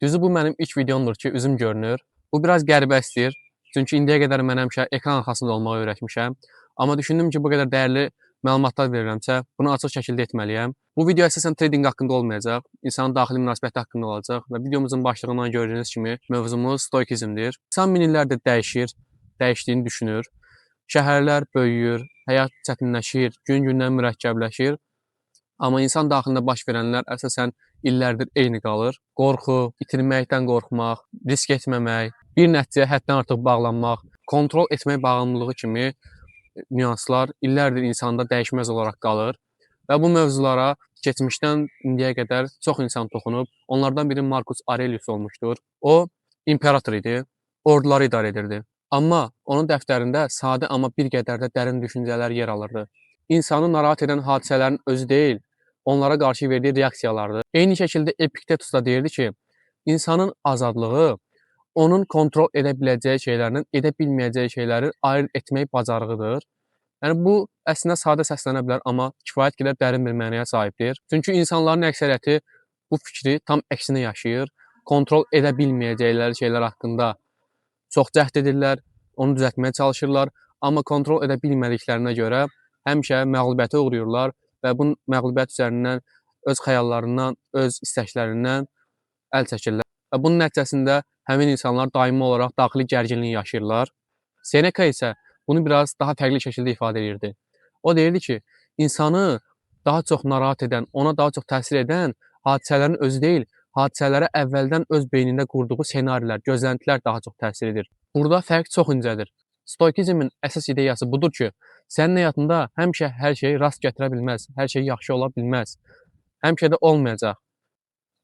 Düzü bu mənim ilk videomdur ki, üzüm görünür. Bu biraz qəribə istəyir. Çünki indiyə qədər mən həmişə ekran arxasında olmağı öyrəşmişəm. Amma düşündüm ki, bu qədər dəyərli məlumatlar verirəmsə, bunu açıq şəkildə etməliyəm. Bu video əsasən trading haqqında olmayacaq, insanın daxili münasibəti haqqında olacaq və videomuzun başlığından gördüyünüz kimi mövzumuz stoikizmdir. İnsan min illərdir dəyişir, dəyişdiyini düşünür. Şəhərlər böyüyür, həyat çətinləşir, gün-gündən mürəkkəbləşir. Amma insan daxilində baş verənlər əsasən illərdir eyni qalır. Qorxu, itirməkdən qorxmaq, risk etməmək, bir nəticəyə həddən artıq bağlanmaq, kontrol etmək bağımlılığı kimi nüanslar illərdir insanda dəyişməz olaraq qalır. Və bu mövzulara keçmişdən indiyə qədər çox insan toxunub. Onlardan biri Marcus Aurelius olmuşdur. O, imperator idi, orduları idarə edirdi. Amma onun dəftərində sadə amma bir qədər də dərin düşüncələr yer alırdı. İnsanı narahat edən hadisələrin özü deyil, onlara qarşı verdiyi reaksiyalardır. Eyni şəkildə Epiktetus da deyirdi ki, insanın azadlığı onun kontrol edə biləcəyi şeylərlə edə bilməyəcəyi şeyləri ayırd etmək bacarığıdır. Yəni bu əslində sadə səslənə bilər, amma kifayət qədər dərin bir mənaya sahibdir. Çünki insanların əksəriyyəti bu fikri tam əksinə yaşayır. Kontrol edə bilməyəcəkləri şeylər haqqında çox cəhd edirlər, onu düzəltməyə çalışırlar, amma kontrol edə bilmədiklərinə görə həmişə məğlubiyyətə uğrayırlar və bu məğlubiyyət üzərindən öz xəyallarından, öz istəklərindən əl çəkirlər. Və bunun nəticəsində həmin insanlar daimi olaraq daxili gərginlik yaşayırlar. Seneca isə bunu biraz daha fərqli şəkildə ifadə edirdi. O deyirdi ki, insanı daha çox narahat edən, ona daha çox təsir edən hadisələrin özü deyil, hadisələrə əvvəldən öz beynində qurduğu senarilər, gözləntilər daha çox təsir edir. Burada fərq çox incədir. Stoikizmin əsas ideyası budur ki, sənin həyatında həmişə hər şey rast gətirə bilməz, hər şey yaxşı ola bilməz, həmişə də olmayacaq.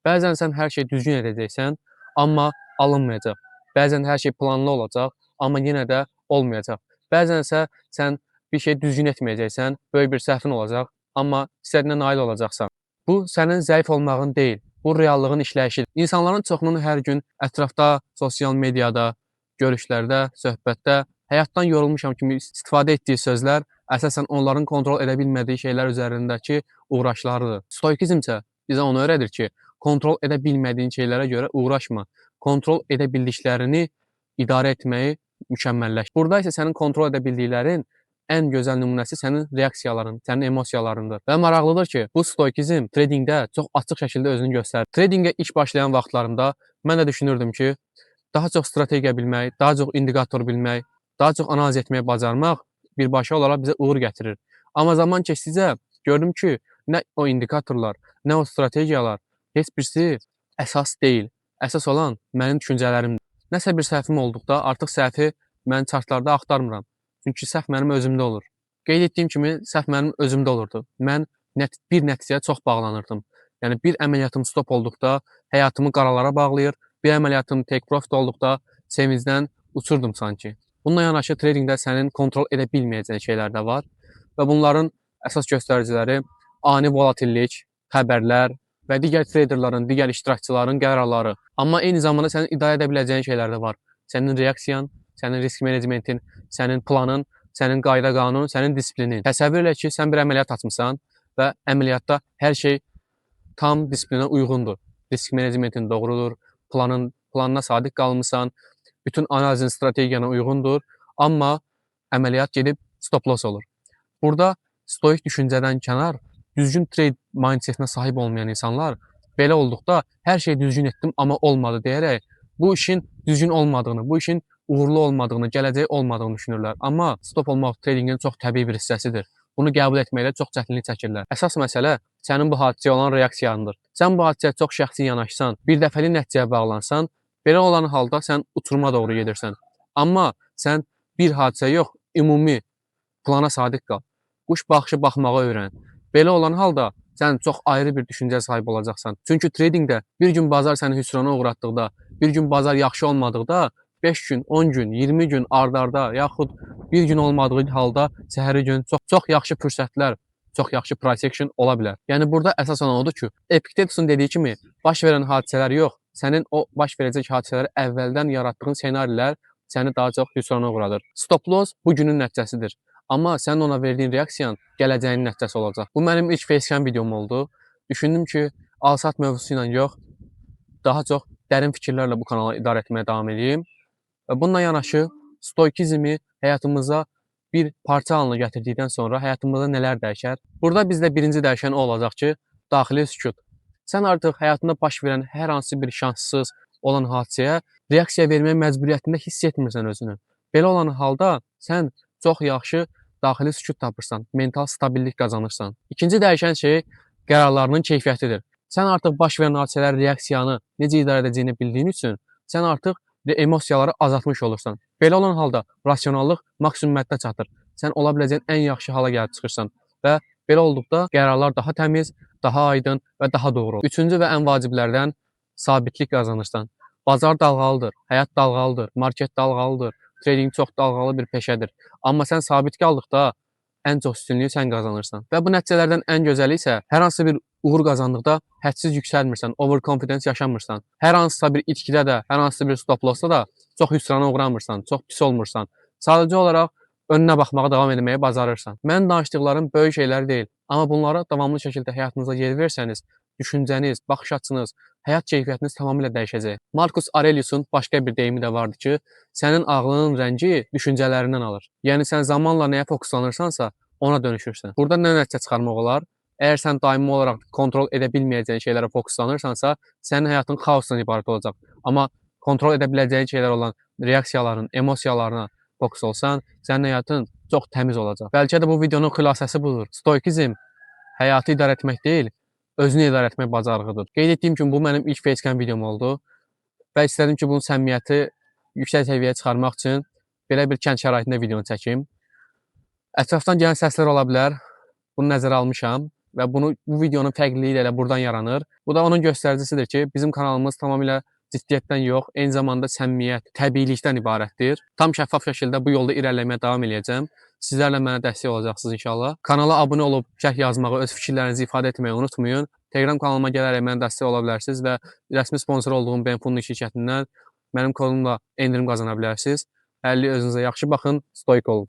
Bəzən sən hər şey düzgün edəcəksən, amma alınmayacaq. Bəzən hər şey planlı olacaq, amma yenə də olmayacaq. Bəzən isə sən bir şey düzgün etməyəcəksən, böyük bir səhvin olacaq, amma istədiyinə nail olacaqsan. Bu sənin zəif olmağın deyil, bu reallığın işləyişidir. İnsanların çoxunun hər gün ətrafda, sosial mediada, görüşlərdə, söhbətdə həyatdan yorulmuşam kimi istifadə etdiyi sözlər əsasən onların kontrol edə bilmədiyi şeylər üzərindəki uğraşlarıdır. Stoikizm isə bizə onu öyrədir ki, kontrol edə bilmədiyin şeylərə görə uğraşma. Kontrol edə bildiklərini idarə etməyi mükəmməlləş. Burada isə sənin kontrol edə bildiklərin ən gözəl nümunəsi sənin reaksiyaların, sənin emosiyalarındır. Və maraqlıdır ki, bu stoikizm tradingdə çox açıq şəkildə özünü göstərir. Tradingə ilk başlayan vaxtlarımda mən də düşünürdüm ki, daha çox strategiya bilmək, daha çox indikator bilmək, daha çox analiz etməyi bacarmaq birbaşa olaraq bizə uğur gətirir. Amma zaman keçdikcə gördüm ki, nə o indikatorlar, nə o strategiyalar heç birisi əsas deyil. Əsas olan mənim düşüncələrimdir. Nəsə bir səhvim olduqda artıq səhvi mən chartlarda axtarmıram. Çünki səhv mənim özümdə olur. Qeyd etdiyim kimi səhv mənim özümdə olurdu. Mən bir nəticəyə çox bağlanırdım. Yəni bir əməliyyatım stop olduqda həyatımı qaralara bağlayır, bir əməliyyatım take profit olduqda sevincdən uçurdum sanki. Bununla yanaşı tradingdə sənin kontrol edə bilməyəcəyin şeylər də var və bunların əsas göstəriciləri ani volatillik, xəbərlər və digər traderların, digər iştirakçıların qərarları. Amma eyni zamanda sənin idarə edə biləcəyin şeylər də var. Sənin reaksiyan, sənin risk menecmentin, sənin planın, sənin qayda qanun, sənin disiplinin. Təsəvvür elə ki, sən bir əməliyyat açmısan və əməliyyatda hər şey tam disiplinə uyğundur. Risk menecmentin doğrudur, planına sadiq qalmısan, bütün analizin strategiyana uyğundur, amma əməliyyat gedib stop loss olur. Burada stoik düşüncədən kənar, düzgün trade mindsetinə sahib olmayan insanlar belə olduqda hər şey düzgün etdim, amma olmadı deyərək bu işin düzgün olmadığını, bu işin uğurlu olmadığını, gələcəyi olmadığını düşünürlər. Amma stop olmaq tradingin çox təbii bir hissəsidir. Bunu qəbul etməklə çox çətinlik çəkirlər. Əsas məsələ sənin bu hadisəyə olan reaksiyandır. Sən bu hadisəyə çox şəxsi yanaşsan, bir dəfəlik nəticəyə bağlansan, belə olan halda sən uçuruma doğru gedirsən. Amma sən bir hadisə yox, ümumi plana sadiq qal. Quş baxışı baxmağı öyrən. Belə olan halda sən çox ayrı bir düşüncəyə sahib olacaqsan. Çünki tradingdə bir gün bazar səni hüsrana uğratdıqda, bir gün bazar yaxşı olmadıqda, 5 gün, 10 gün, 20 gün ard-arda, yaxud bir gün olmadığı halda səhəri gün çox yaxşı fürsətlər, çox yaxşı price action ola bilər. Yəni burada əsas olan odur ki, Epiktetus'un dediyi kimi baş verən hadisələr yox, sənin o baş verəcək hadisələri əvvəldən yaratdığın senarilər səni daha çox hüsrana uğradır. Stop loss bu günün nəticəsidir. Amma sən ona verdiyin reaksiyan gələcəyin nəticəsi olacaq. Bu mənim ilk facecam videom oldu. Düşündüm ki, al-sat mövzusu ilə yox, daha çox dərin fikirlərlə bu kanalı idarə etməyə davam edeyim. Və bununla yanaşı stoikizmi həyatımıza bir parça halına gətirdikdən sonra həyatımızda nələr dəyişər? Burada bizdə birinci dəyişən o olacaq ki, daxili sükut. Sən artıq həyatında baş verən hər hansı bir şanssız olan hadisəyə reaksiya vermək məcburiyyətində hiss etmirsən özünü. Belə olan halda sən çox yaxşı daxili sükut tapırsan, mental stabillik qazanırsan. İkinci dəyişən şey qərarlarının keyfiyyətidir. Sən artıq baş verən hadisələr reaksiyanı necə idarə edəcəyini bildiyin üçün sən artıq emosiyaları azaltmış olursan. Belə olan halda rasionallıq maksimum həddə çatır. Sən ola biləcəyin ən yaxşı hala gəlib çıxırsan və belə olduqda qərarlar daha təmiz, daha aydın və daha doğru olur. Üçüncü və ən vaciblərdən sabitlik qazanırsan. Bazar dalğalıdır, həyat dalğalıdır, market dalğalıdır, trading çox dalğalı bir peşədir. Amma sən sabit qaldıqda ən çox üstünlüyü sən qazanırsan. Və bu nəticələrdən ən gözəli isə hər hansı bir uğur qazandıqda hədsiz yüksəlmirsən, overconfidence yaşamırsan. Hər hansısa bir itkidə də, hər hansısa bir stop lossda da çox hüsrana uğramırsan, çox pis olmursan. Sadəcə olaraq önünə baxmağa davam etməyi bacarırsan. Mən danışdıqlarım böyük şeylər deyil, amma bunlara davamlı şəkildə həyatınıza yer versəniz, düşüncəniz, baxış açınız, həyat keyfiyyətiniz tamamilə dəyişəcək. Marcus Aurelius'un başqa bir deyimi də vardı ki, sənin ağlının rəngi düşüncələrindən alır. Yəni sən zamanla nəyə fokuslanırsansa, ona dönüşürsən. Burada nə nəticə çıxarmaq olar? Əgər sən daimi olaraq kontrol edə bilməyəcəyin şeylərə fokuslanırsansa, sənin həyatın xaosdan ibarət olacaq. Amma kontrol edə biləcəyin şeylər olan reaksiyaların, emosiyalarına fokus olsan, sənin həyatın çox təmiz olacaq. Bəlkə də bu videonun xülasəsi budur. Stoikizm həyatı idarə etmək deyil, özünü idarə etmək bacarığıdır. Qeyd etdiyim kimi bu mənim ilk facecam videom oldu və istədim ki, bunun səmimiyyəti yüksək səviyyəyə çıxarmaq üçün belə bir kənd şəraitində videonu çəkim. Ətrafdan gələn səslər ola bilər. Bunu nəzərə almışam və bu videonun fərqliliyi də elə buradan yaranır. Bu da onun göstəricisidir ki, bizim kanalımız tamamilə ciddiyyətdən yox, eyni zamanda səmimiyyət, təbiilikdən ibarətdir. Tam şəffaf şəkildə bu yolda irəliləməyə davam edəcəm. Sizlər də mənə dəstək olacaqsınız inşallah. Kanala abunə olub şərh yazmağı, öz fikirlərinizi ifadə etməyi unutmayın. Telegram kanalıma gələrək mənə dəstək ola bilərsiniz və rəsmi sponsor olduğum Benfunlu şirkətindən mənim kodumla endirim qazana bilərsiniz. Hələlik özünüzə yaxşı baxın, stoik olun.